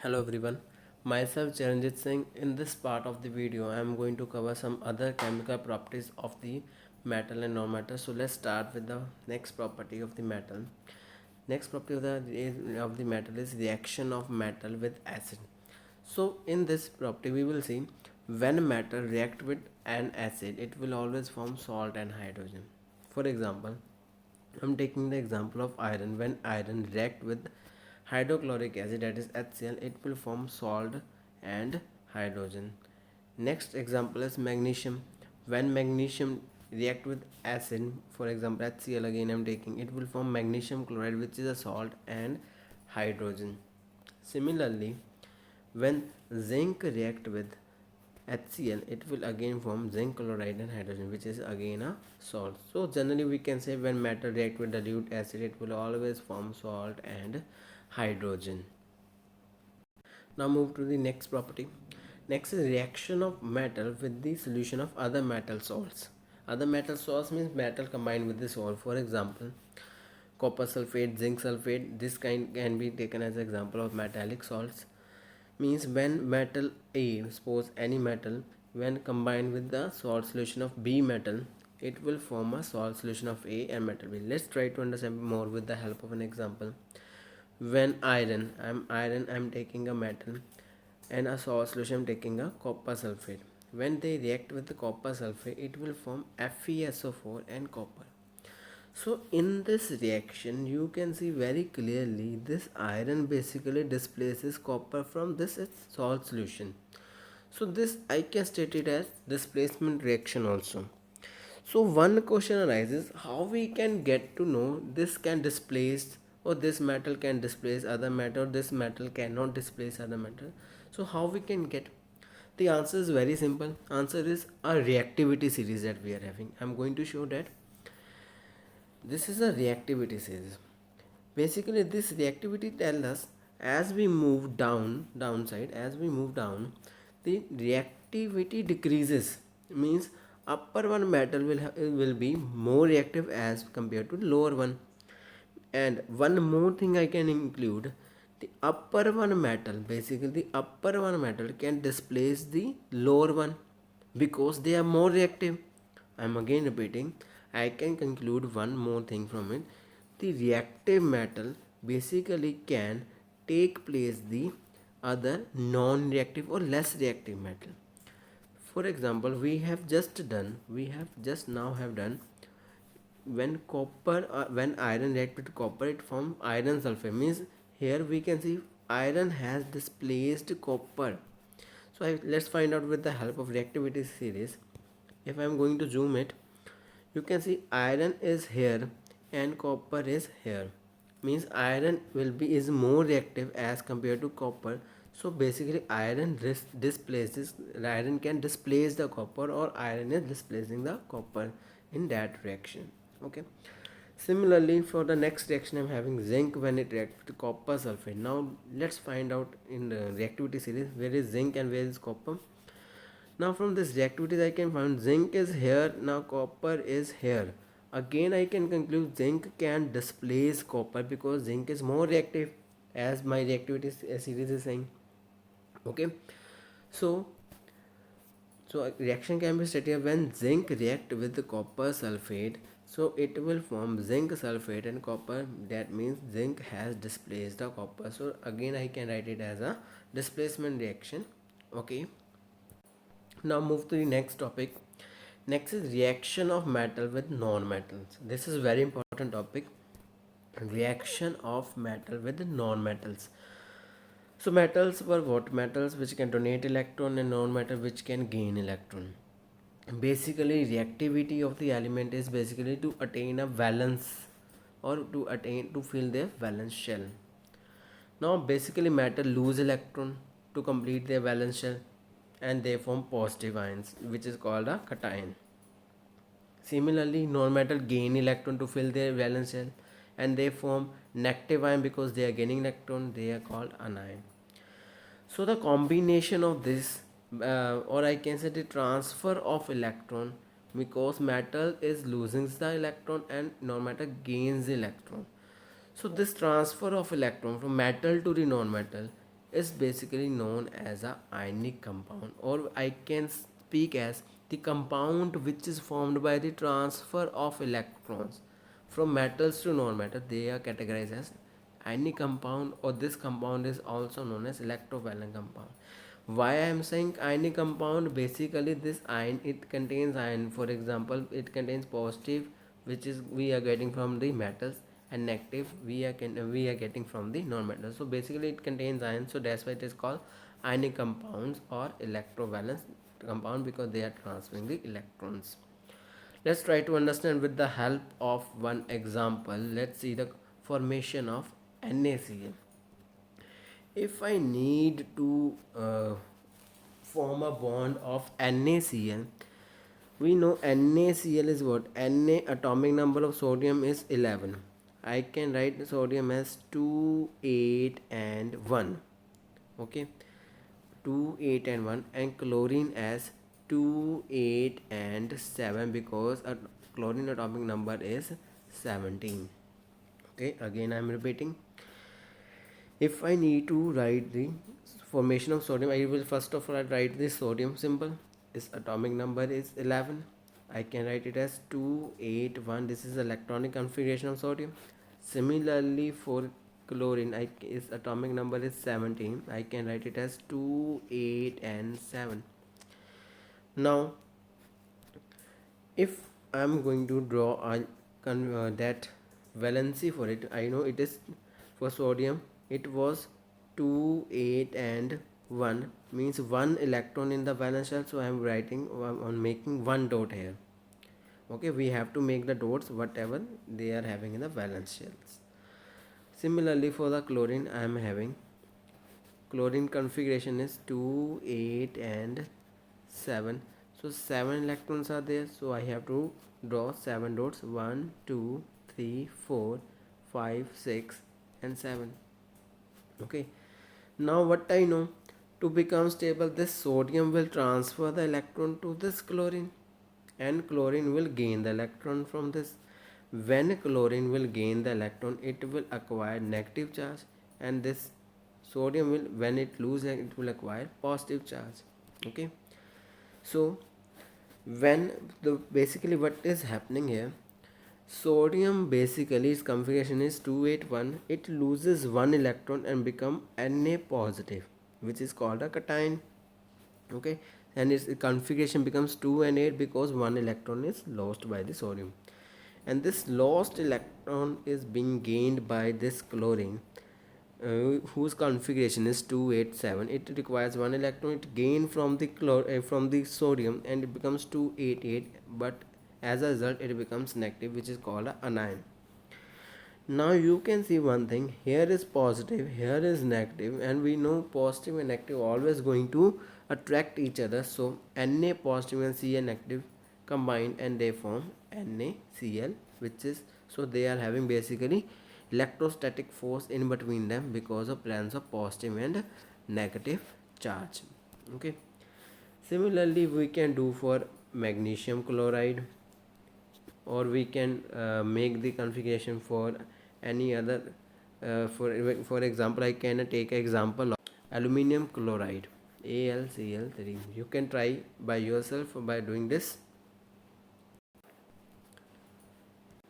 Hello everyone, myself Charanjit Singh. In this part of the video, I am going to cover some other chemical properties of the metal and non-metal. So let's start with the next property of the metal. Next property of the metal is reaction of metal with acid. So in this property, we will see when metal react with an acid, it will always form salt and hydrogen. For example, I'm taking the example of iron. When iron react with hydrochloric acid, that is HCl, it will form salt and hydrogen. Next example is magnesium. When magnesium react with acid, for example HCl, again I'm taking, it will form magnesium chloride, which is a salt and hydrogen. Similarly, when zinc react with HCl, it will again form zinc chloride and hydrogen, which is again a salt. So generally we can say when metal react with dilute acid, it will always form salt and hydrogen. Now move to the next property. Next is reaction of metal with the solution of other metal salts. Other metal salts means metal combined with the salt. For example, copper sulfate, zinc sulfate. This kind can be taken as an example of metallic salts. Means when metal A, suppose any metal, when combined with the salt solution of B metal, it will form a salt solution of A and metal B. Let's try to understand more with the help of an example. When I'm taking a metal and a salt solution, I'm taking a copper sulfate. When they react with the copper sulfate, it will form FeSO4 and copper. So in this reaction, you can see very clearly this iron basically displaces copper from this salt solution. So this I can state it as displacement reaction also. So one question arises, how we can get to know this can displace, or this metal can displace other metal, or this metal cannot displace other metal. So how we can get? The answer is very simple. Answer is a reactivity series that we are having. I'm going to show that. This is a reactivity series. Basically this reactivity tells us as we move downside, as we move down, the reactivity decreases. Means upper one metal will be more reactive as compared to lower one. And one more thing I can include, the upper one metal, basically the upper one metal can displace the lower one because they are more reactive. I'm again repeating, I can conclude one more thing from it. The reactive metal basically can take place the other non-reactive or less reactive metal. For example, we have just now have done, when iron react with copper, it forms iron sulfate. Means here we can see iron has displaced copper. So let's find out with the help of reactivity series. If I'm going to zoom it, you can see iron is here and copper is here. Means iron will be is more reactive as compared to copper. So basically iron can displace the copper, or iron is displacing the copper in that reaction. Okay. Similarly, for the next reaction, I'm having zinc when it reacts with copper sulfate. Now let's find out in the reactivity series where is zinc and where is copper. Now from this reactivity I can find zinc is here, now copper is here. Again I can conclude zinc can displace copper because zinc is more reactive, as my reactivity series is saying. Okay. So a reaction can be stated when zinc react with the copper sulfate. So it will form zinc sulfate and copper. That means zinc has displaced the copper. So again I can write it as a displacement reaction. Okay. Now move to the next topic. Next is reaction of metal with non-metals. This is very important topic. Reaction of metal with non-metals. So metals were what? Metals which can donate electron, and non-metal which can gain electron. Basically reactivity of the element is basically to attain a valence, or to fill their valence shell. Now basically metal lose electron to complete their valence shell, and they form positive ions, which is called a cation. Similarly, non-metal gain electron to fill their valence shell, and they form negative ion because they are gaining electron. They are called anion. So the combination of this, or I can say the transfer of electron, because metal is losing the electron and non-metal gains the electron. So this transfer of electron from metal to the non-metal is basically known as a ionic compound, or I can speak as the compound which is formed by the transfer of electrons from metals to non-metal. They are categorized as ionic compound, or this compound is also known as electrovalent compound. Why I am saying ionic compound? Basically this ion, it contains ion. For example, it contains positive, which is we are getting from the metals, and negative we are getting from the non-metals. So basically it contains iron, so that's why it is called ionic compounds or electrovalent compound, because they are transferring the electrons. Let's try to understand with the help of one example. Let's see the formation of NaCl. If I need to form a bond of NaCl, we know NaCl is what? Na atomic number of sodium is 11. I can write sodium as 2, 8 and 1. Okay, 2, 8 and 1, and chlorine as 2, 8 and 7, because a chlorine atomic number is 17. Okay, again I am repeating. If I need to write the formation of sodium, I will first of all write the sodium symbol. Its atomic number is 11. I can write it as 281. This is electronic configuration of sodium. Similarly for chlorine, its atomic number is 17. I can write it as 2, 8 and 7. Now if I am going to draw that valency for it, I know it is for sodium it was 2, 8 and 1, means 1 electron in the valence shell. So I am writing on making one dot here. Okay, we have to make the dots whatever they are having in the valence shells. Similarly for the chlorine, I am having chlorine configuration is 2, 8 and 7. So 7 electrons are there, so I have to draw 7 dots: 1, 2, 3, 4, 5, 6 and 7. Okay, now what I know, to become stable this sodium will transfer the electron to this chlorine, and chlorine will gain the electron from this. When chlorine will gain the electron, it will acquire negative charge, and this sodium will, when it loses, it will acquire positive charge. Okay, so when the basically what is happening here, sodium basically its configuration is 281. It loses one electron and become Na positive, which is called a cation. Okay, and its configuration becomes 2 and 8 because one electron is lost by the sodium, and this lost electron is being gained by this chlorine, whose configuration is 287. It requires one electron. It gain from the from the sodium, and it becomes 288, but as a result it becomes negative, which is called a anion. Now you can see one thing, here is positive, here is negative, and we know positive and negative always going to attract each other. So Na positive and Cl negative combine and they form NaCl, which is, so they are having basically electrostatic force in between them because of presence of positive and negative charge. Okay, similarly we can do for magnesium chloride, or we can make the configuration for any other for example, I can take example of aluminum chloride, AlCl3. You can try by yourself by doing this.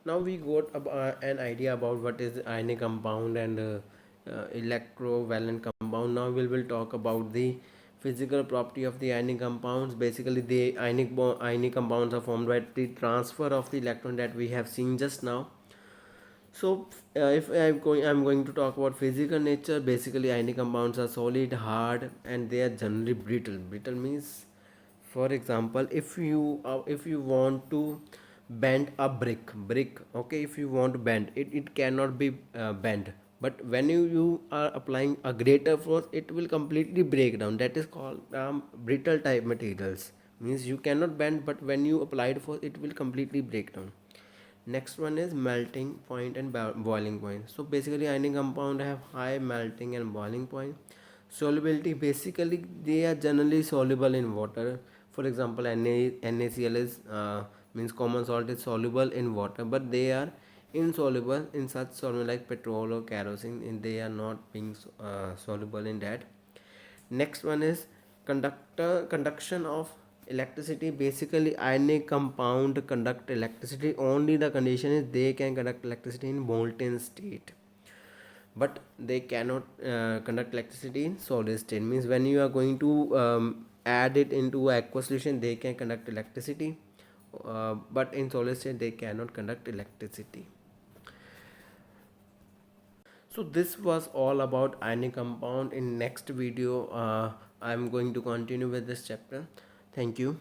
Now we got an idea about what is ionic compound and electrovalent compound. Now we will talk about the physical property of the ionic compounds. Basically the ionic compounds are formed by the transfer of the electron that we have seen just now. So if I'm going to talk about physical nature. Basically ionic compounds are solid, hard, and they are generally brittle. Brittle means, for example, if you want to bend a brick, okay, if you want to bend it, it cannot be bent, but when you are applying a greater force, it will completely break down. That is called brittle type materials, means you cannot bend, but when you applied force, it will completely break down. Next one is melting point and boiling point. So basically ionic compound have high melting and boiling point. Solubility, basically they are generally soluble in water. For example, NaCl is means common salt is soluble in water, but they are insoluble in such solvent like petrol or kerosene, and they are not being soluble in that. Next one is conduction of electricity. Basically, ionic compound conduct electricity, only the condition is they can conduct electricity in molten state, but they cannot conduct electricity in solid state. Means when you are going to add it into a aqueous solution, they can conduct electricity, but in solid state they cannot conduct electricity. So this was all about ionic compound. In next video I'm going to continue with this chapter. Thank you.